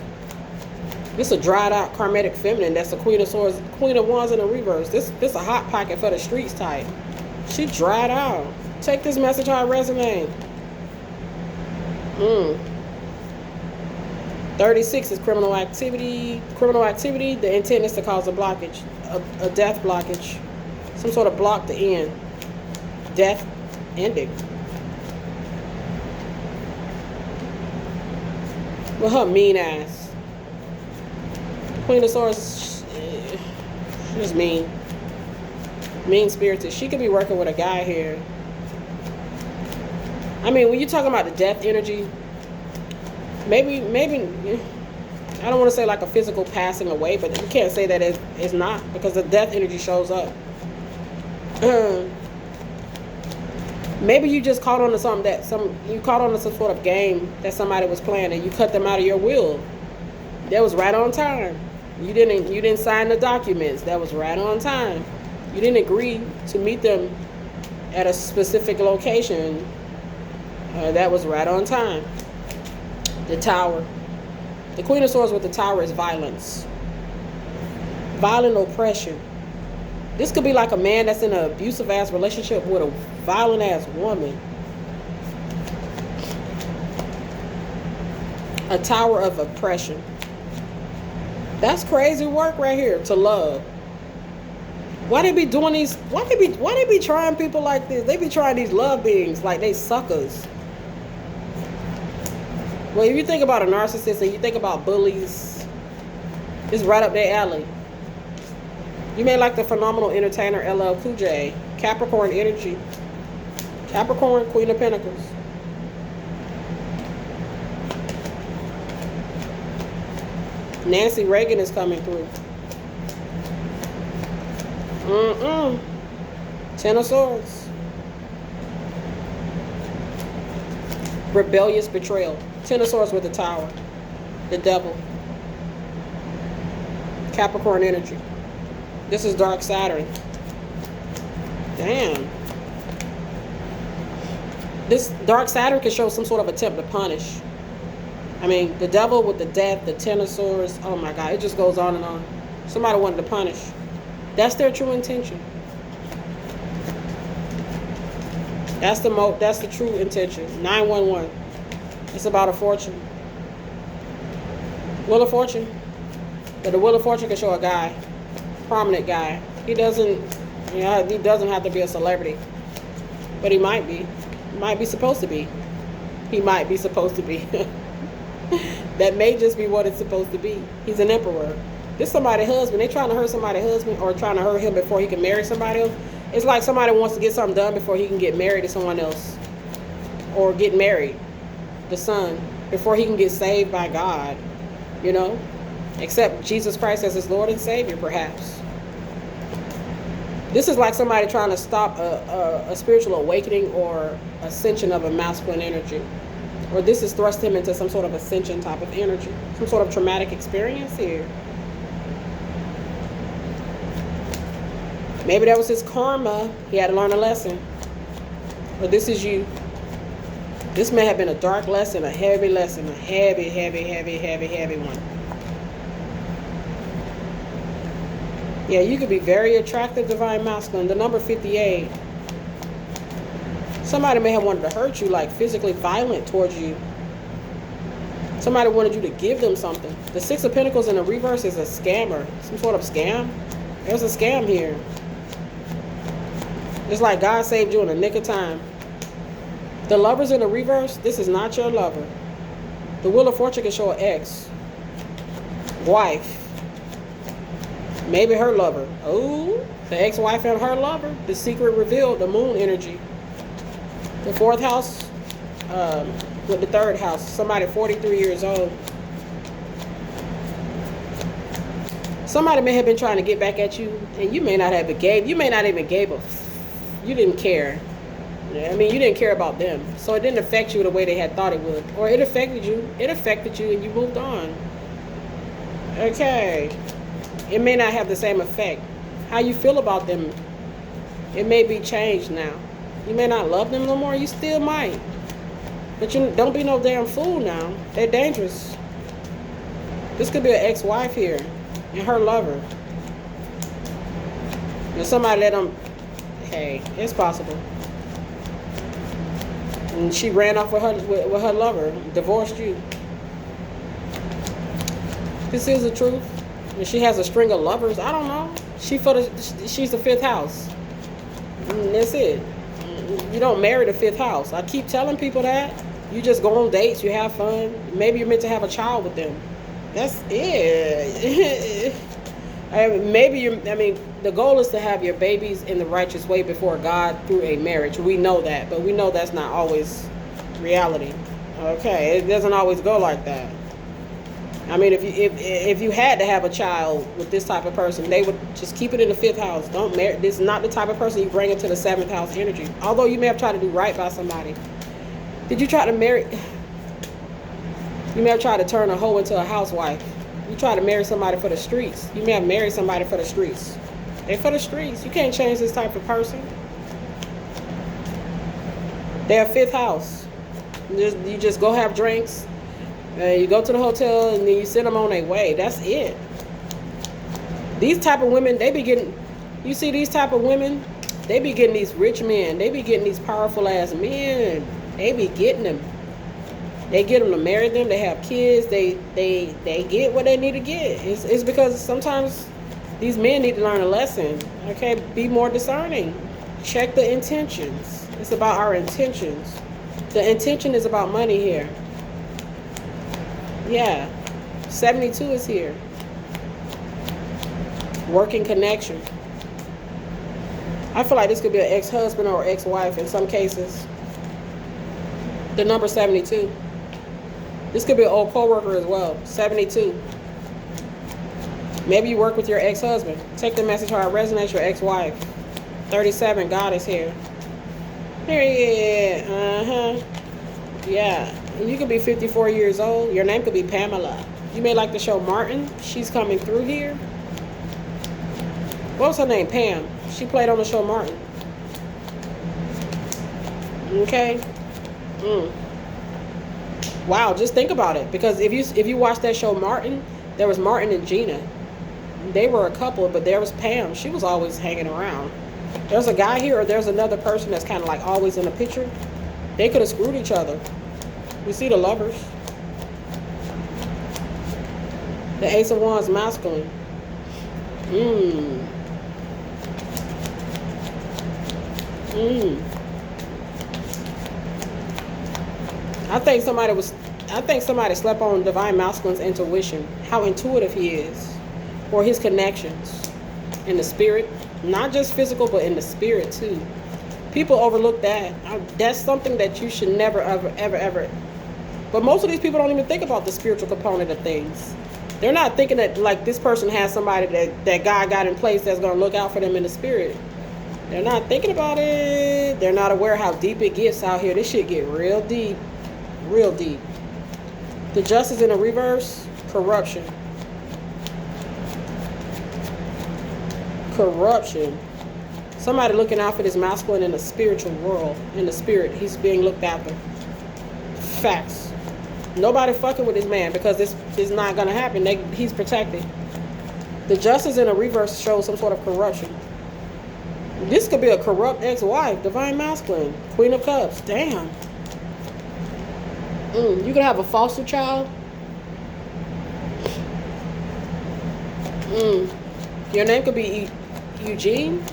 Speaker 1: This is a dried out karmatic feminine. That's the Queen of Swords, Queen of Wands in the reverse. This a hot pocket for the streets type. She dried out. Take this message how it resonates. 36 is criminal activity. Criminal activity, the intent is to cause a blockage, a death blockage. Some sort of block to end. Death ending. With her mean ass. Queen of Swords, she's mean. Mean-spirited. She could be working with a guy here. When you're talking about the death energy, maybe, I don't want to say like a physical passing away, but you can't say that it's not, because the death energy shows up. Maybe you just caught on to something you caught on to some sort of game that somebody was playing and you cut them out of your will. That was right on time. You didn't sign the documents. That was right on time. You didn't agree to meet them at a specific location. That was right on time. The Tower. The Queen of Swords with the Tower is violence. Violent oppression. This could be like a man that's in an abusive ass relationship with a violent ass woman. A tower of oppression. That's crazy work right here to love. Why they be doing these? Why they be trying people like this? They be trying these love beings like they suckers. Well, if you think about a narcissist and you think about bullies, it's right up their alley. You may like the phenomenal entertainer LL Cool J. Capricorn energy. Capricorn, Queen of Pentacles. Nancy Reagan is coming through. Ten of Swords. Rebellious betrayal. Ten of Swords with the Tower. The Devil. Capricorn energy. This is Dark Saturn. Damn. This Dark Saturn can show some sort of attempt to punish. The Devil with the Death, the Ten of Swords. Oh my God, it just goes on and on. Somebody wanted to punish. That's their true intention. That's the true intention. 911. It's about a fortune. Wheel of Fortune. But the Wheel of Fortune can show a guy. Prominent guy. He doesn't have to be a celebrity. But he might be. He might be supposed to be. He might be supposed to be. That may just be what it's supposed to be. He's an emperor. This somebody's husband. They trying to hurt somebody's husband or trying to hurt him before he can marry somebody else. It's like somebody wants to get something done before he can get married to someone else. Or get married. The son. Before he can get saved by God. Accept Jesus Christ as his Lord and Savior, perhaps. This is like somebody trying to stop a spiritual awakening or ascension of a masculine energy. Or this is thrust him into some sort of ascension type of energy. Some sort of traumatic experience here. Maybe that was his karma. He had to learn a lesson. Or this is you. This may have been a dark lesson, a heavy lesson, a heavy, heavy, heavy, heavy, heavy one. Yeah, you could be very attractive, divine masculine. The number 58. Somebody may have wanted to hurt you, like physically violent towards you. Somebody wanted you to give them something. The 6 of Pentacles in the reverse is a scammer. Some sort of scam. There's a scam here. It's like God saved you in the nick of time. The Lovers in the reverse, this is not your lover. The Wheel of Fortune can show an ex. Wife. Maybe her lover. Oh, the ex-wife and her lover. The secret revealed, the moon energy. The 4th house with the 3rd house. Somebody 43 years old. Somebody may have been trying to get back at you, and you may not have you may not even gave a you didn't care. I mean, you didn't care about them. So it didn't affect you the way they had thought it would. Or it affected you. It affected you and you moved on. Okay. It may not have the same effect. How you feel about them, it may be changed now. You may not love them no more. You still might. But you don't be no damn fool now. They're dangerous. This could be an ex-wife here and her lover. And somebody let them, hey, it's possible. And she ran off with her lover, divorced you. This is the truth. And she has a string of lovers. I don't know. She's the 5th house. And that's it. You don't marry the 5th house. I keep telling people that. You just go on dates. You have fun. Maybe you're meant to have a child with them. That's it. The goal is to have your babies in the righteous way before God through a marriage. We know that, but we know that's not always reality. Okay, it doesn't always go like that. I mean, if you had to have a child with this type of person, they would just keep it in the 5th house. Don't marry. This is not the type of person you bring into the 7th house energy. Although you may have tried to do right by somebody. Did you try to marry? You may have tried to turn a hoe into a housewife. You try to marry somebody for the streets. You may have married somebody for the streets. They're for the streets. You can't change this type of person. They're 5th house. You just go have drinks. You go to the hotel and then you send them on their way. That's it. These type of women, they be getting, you see these type of women, they be getting these rich men. They be getting these powerful ass men. They be getting them. They get them to marry them. They have kids. They get what they need to get. It's because sometimes these men need to learn a lesson. Okay, be more discerning. Check the intentions. It's about our intentions. The intention is about money here. Yeah, 72 is here. Working connection. I feel like this could be an ex-husband or ex-wife in some cases. The number 72. This could be an old co-worker as well. 72. Maybe you work with your ex-husband. Take the message how it resonates, your ex-wife. 37, God is here. Period. Yeah. You could be 54 years old. Your name could be Pamela. You may like the show Martin. She's coming through here. What was her name? Pam. She played on the show Martin. Okay. Wow, just think about it. Because if you watch that show Martin, there was Martin and Gina. They were a couple, but there was Pam. She was always hanging around. There's a guy here, or there's another person that's kind of like always in the picture. They could have screwed each other. We see the lovers. The Ace of Wands masculine. I think somebody slept on divine masculine's intuition. How intuitive he is. Or his connections in the spirit. Not just physical, but in the spirit too. People overlook that. That's something that you should never, ever. But most of these people don't even think about the spiritual component of things. They're not thinking that like this person has somebody that God got in place that's going to look out for them in the spirit. They're not thinking about it. They're not aware how deep it gets out here. This shit get real deep. Real deep. The justice in the reverse, corruption. Corruption. Somebody looking out for this masculine in the spiritual world. In the spirit, he's being looked after. Facts. Nobody fucking with this man because this is not going to happen. He's protected. The justice in the reverse shows some sort of corruption. This could be a corrupt ex-wife, divine masculine, queen of cups. Damn. You could have a foster child. Your name could be Eugene.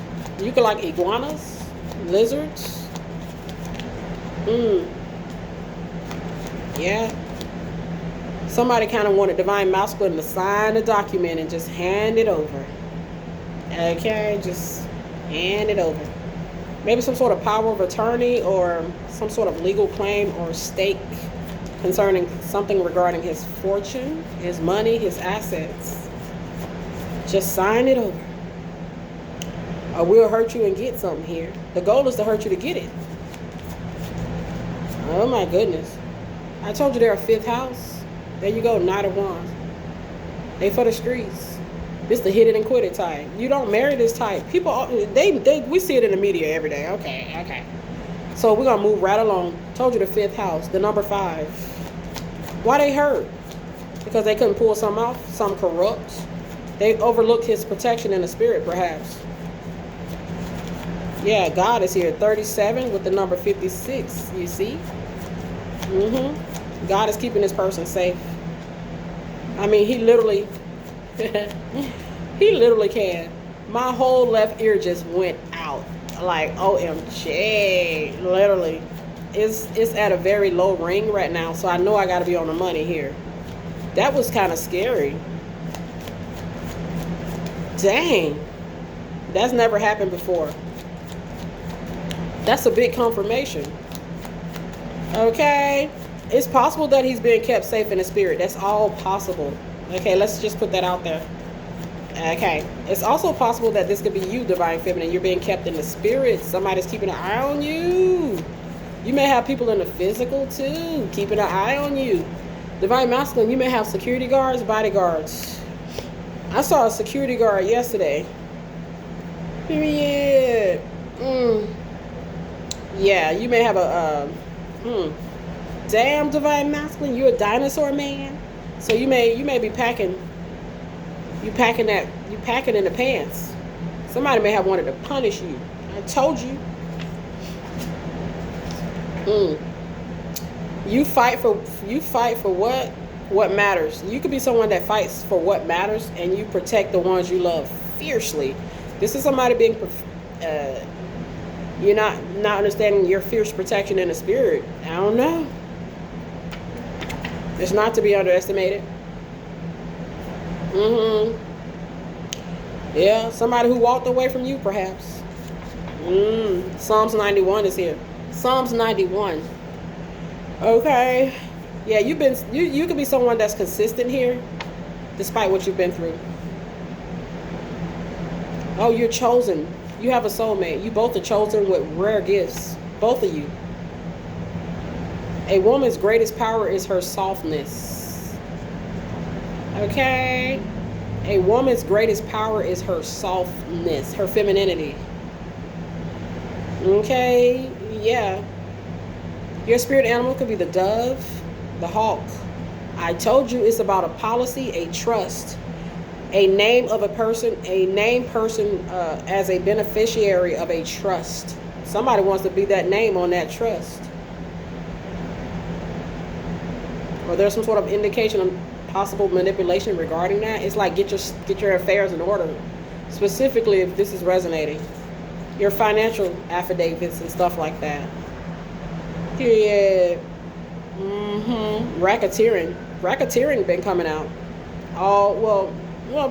Speaker 1: You could like iguanas, lizards. Yeah. Somebody kind of wanted divine masculine to sign a document and just hand it over. Okay, just hand it over. Maybe some sort of power of attorney or some sort of legal claim or stake concerning something regarding his fortune, his money, his assets. Just sign it over. Or we'll hurt you and get something here. The goal is to hurt you to get it. Oh my goodness. I told you they're a fifth house. There you go, Knight of Wands. They for the streets. This the hit it and quit it type. You don't marry this type. People, we see it in the media every day. Okay. So we're gonna move right along. Told you the fifth house, the number 5. Why they hurt? Because they couldn't pull something off, something corrupt. They overlooked his protection in the spirit, perhaps. Yeah, God is here. 37 with the number 56. You see? God is keeping this person safe. I mean, he literally can. My whole left ear just went out. Like, OMG. Literally. It's at a very low ring right now, so I know I got to be on the money here. That was kind of scary. Dang. That's never happened before. That's a big confirmation. Okay. It's possible that he's being kept safe in the spirit. That's all possible. Okay, let's just put that out there. Okay. It's also possible that this could be you, divine feminine. You're being kept in the spirit. Somebody's keeping an eye on you. You may have people in the physical too, keeping an eye on you. Divine masculine, you may have security guards, bodyguards. I saw a security guard yesterday. Period. Yeah, you may have a damn, divine masculine, you're a dinosaur man. So you may be packing in the pants. Somebody may have wanted to punish you. I told you. You fight for what matters. You could be someone that fights for what matters, and you protect the ones you love fiercely. This is somebody being you're not understanding your fierce protection in the spirit. I don't know. It's not to be underestimated. Yeah, somebody who walked away from you, perhaps. Psalms 91 is here. Psalms 91. Okay. Yeah, you could be someone that's consistent here, despite what you've been through. Oh, you're chosen. You have a soulmate. You both are chosen with rare gifts. Both of you. A woman's greatest power is her softness. Okay? A woman's greatest power is her softness, her femininity. Okay? Yeah. Your spirit animal could be the dove, the hawk. I told you it's about a policy, a trust, a name of a person, a named person as a beneficiary of a trust. Somebody wants to be that name on that trust. Or there's some sort of indication of possible manipulation regarding that. It's like get your affairs in order. Specifically, if this is resonating, your financial affidavits and stuff like that. Period. Racketeering been coming out. Well,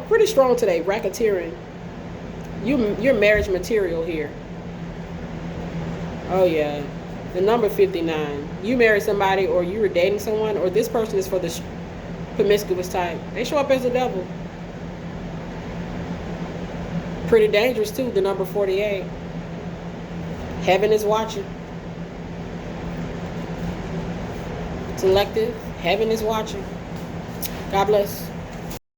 Speaker 1: pretty strong today. Racketeering. You're marriage material here. Oh yeah. The number 59. You marry somebody, or you were dating someone, or this person is for the promiscuous type. They show up as the devil. Pretty dangerous too. The number 48. Heaven is watching. Selective, heaven is watching. God bless.